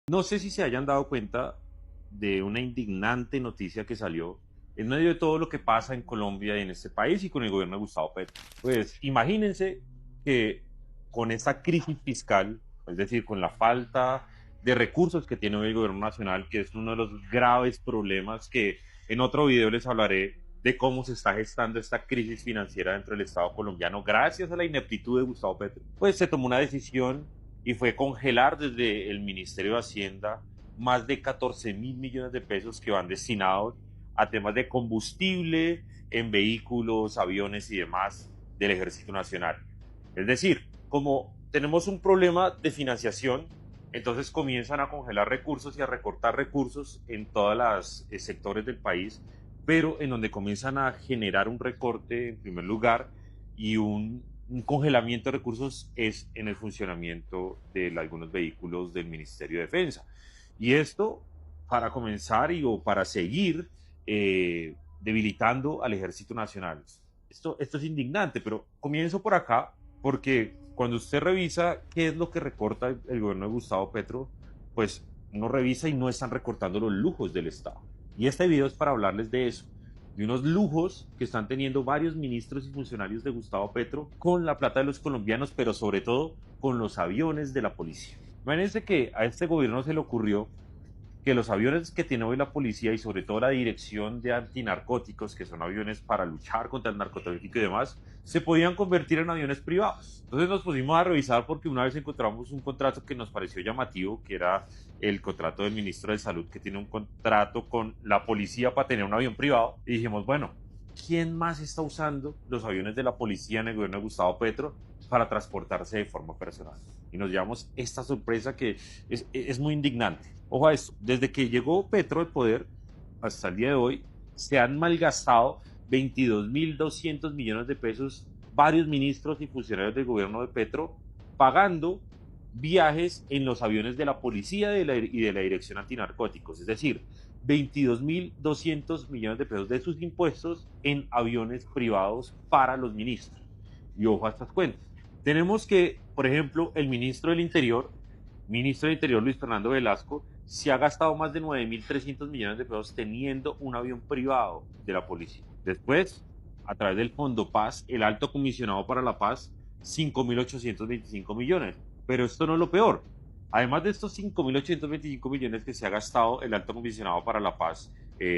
No sé si se hayan dado cuenta de una indignante noticia que salió en medio de todo lo que pasa en Colombia y en este país y con el gobierno de Gustavo Petro. Pues imagínense que con esta crisis fiscal, es decir, con la falta de recursos que tiene hoy el gobierno nacional, que es uno de los graves problemas que en otro video les hablaré de cómo se está gestando esta crisis financiera dentro del Estado colombiano gracias a la ineptitud de Gustavo Petro, pues se tomó una decisión y fue congelar desde el Ministerio de Hacienda más de 14.000 millones de pesos que van destinados a temas de combustible en vehículos, aviones y demás del Ejército Nacional. Es decir, como tenemos un problema de financiación, entonces comienzan a congelar recursos y a recortar recursos en todos los sectores del país, pero en donde comienzan a generar un recorte en primer lugar y un congelamiento de recursos es en el funcionamiento de algunos vehículos del Ministerio de Defensa. Y esto para comenzar o para seguir debilitando al Ejército Nacional. Esto es indignante, pero comienzo por acá porque cuando usted revisa qué es lo que recorta el gobierno de Gustavo Petro, pues uno revisa y no están recortando los lujos del Estado. Y este video es para hablarles de eso, de unos lujos que están teniendo varios ministros y funcionarios de Gustavo Petro con la plata de los colombianos, pero sobre todo con los aviones de la policía. Imagínense que a este gobierno se le ocurrió que los aviones que tiene hoy la policía y sobre todo la Dirección de Antinarcóticos, que son aviones para luchar contra el narcotráfico y demás, se podían convertir en aviones privados. Entonces nos pusimos a revisar porque una vez encontramos un contrato que nos pareció llamativo, que era el contrato del ministro de Salud, que tiene un contrato con la policía para tener un avión privado, y dijimos, bueno, ¿quién más está usando los aviones de la policía en el gobierno de Gustavo Petro para transportarse de forma personal? Y nos llevamos esta sorpresa que es muy indignante. Ojo a esto, desde que llegó Petro al poder hasta el día de hoy, se han malgastado 22.200 millones de pesos varios ministros y funcionarios del gobierno de Petro pagando viajes en los aviones de la policía y de la Dirección Antinarcóticos. Es decir, 22.200 millones de pesos de sus impuestos en aviones privados para los ministros. Y ojo a estas cuentas. Tenemos que, por ejemplo, el ministro del Interior Luis Fernando Velasco, se ha gastado más de 9.300 millones de pesos teniendo un avión privado de la policía. Después, a través del Fondo Paz, el alto comisionado para la paz, 5.825 millones. Pero esto no es lo peor. Además de estos 5.825 millones que se ha gastado el alto comisionado para la paz,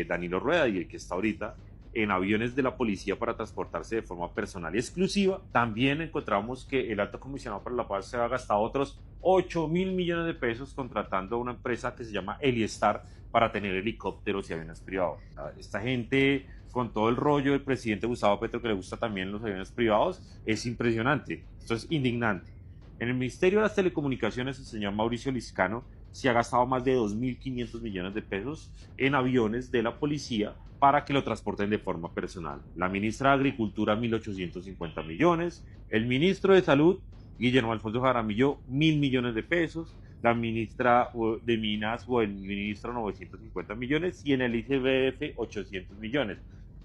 Danilo Rueda, y el que está ahorita, en aviones de la policía para transportarse de forma personal y exclusiva, también encontramos que el alto comisionado para la paz se ha gastado otros 8.000 millones de pesos contratando a una empresa que se llama Eliestar para tener helicópteros y aviones privados. Esta gente, con todo el rollo del presidente Gustavo Petro, que le gusta también los aviones privados, es impresionante. Esto es indignante. En el Ministerio de las Telecomunicaciones, el señor Mauricio Liscano se ha gastado más de 2.500 millones de pesos en aviones de la policía para que lo transporten de forma personal. La ministra de Agricultura, 1.850 millones. El ministro de Salud, Guillermo Alfonso Jaramillo, 1.000 millones de pesos. La ministra de Minas o el ministro, 950 millones. Y en el ICBF, 800 millones.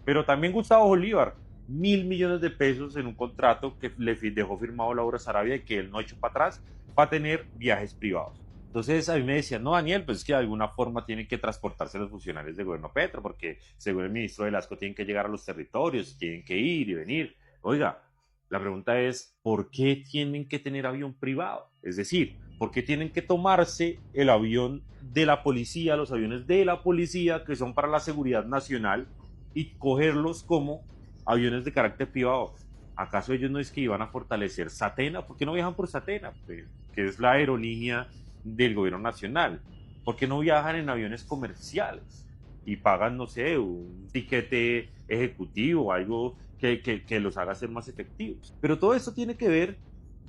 Pero también Gustavo Bolívar, 1.000 millones de pesos en un contrato que le dejó firmado Laura Sarabia y que él no echó para atrás para tener viajes privados. Entonces a mí me decían, no, Daniel, pues es que de alguna forma tienen que transportarse los funcionarios del gobierno Petro, porque según el ministro Velasco tienen que llegar a los territorios, tienen que ir y venir. Oiga, la pregunta es, ¿por qué tienen que tener avión privado? Es decir, ¿por qué tienen que tomarse el avión de la policía, los aviones de la policía que son para la seguridad nacional y cogerlos como aviones de carácter privado? ¿Acaso ellos no es que iban a fortalecer Satena? ¿Por qué no viajan por Satena? Pues, que es la aerolínea del gobierno nacional. ¿Por qué no viajan en aviones comerciales y pagan, no sé, un tiquete ejecutivo o algo que los haga ser más efectivos? Pero todo esto tiene que ver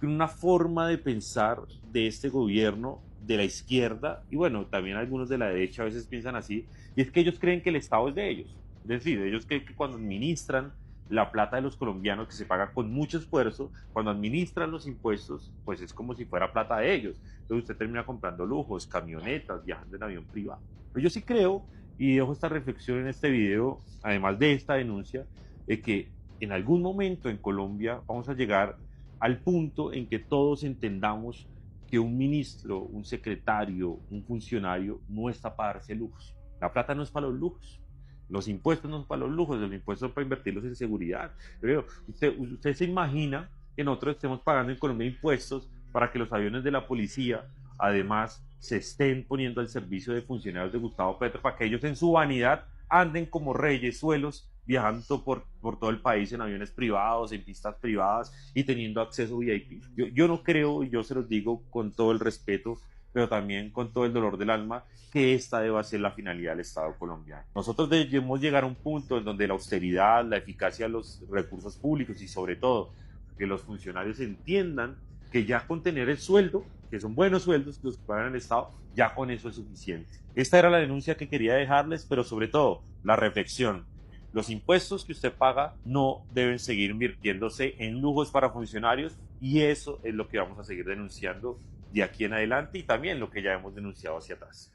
con una forma de pensar de este gobierno de la izquierda y bueno, también algunos de la derecha a veces piensan así, y es que ellos creen que el Estado es de ellos. Es decir, ellos creen que cuando administran la plata de los colombianos que se paga con mucho esfuerzo, cuando administran los impuestos, pues es como si fuera plata de ellos. Entonces usted termina comprando lujos, camionetas, viajando en avión privado. Pero yo sí creo, y dejo esta reflexión en este video, además de esta denuncia, de que en algún momento en Colombia vamos a llegar al punto en que todos entendamos que un ministro, un secretario, un funcionario no está para darse lujos. La plata no es para los lujos. Los impuestos no son para los lujos, los impuestos son para invertirlos en seguridad. Pero usted se imagina que nosotros estemos pagando en Colombia impuestos para que los aviones de la policía, además, se estén poniendo al servicio de funcionarios de Gustavo Petro, para que ellos en su vanidad anden como reyes suelos, viajando por todo el país en aviones privados, en pistas privadas y teniendo acceso VIP. Yo no creo, y yo se los digo con todo el respeto, pero también con todo el dolor del alma, que esta deba ser la finalidad del Estado colombiano. Nosotros debemos llegar a un punto en donde la austeridad, la eficacia de los recursos públicos y sobre todo que los funcionarios entiendan que ya con tener el sueldo, que son buenos sueldos los que pagan el Estado, ya con eso es suficiente. Esta era la denuncia que quería dejarles, pero sobre todo la reflexión. Los impuestos que usted paga no deben seguir invirtiéndose en lujos para funcionarios y eso es lo que vamos a seguir denunciando de aquí en adelante y también lo que ya hemos denunciado hacia atrás.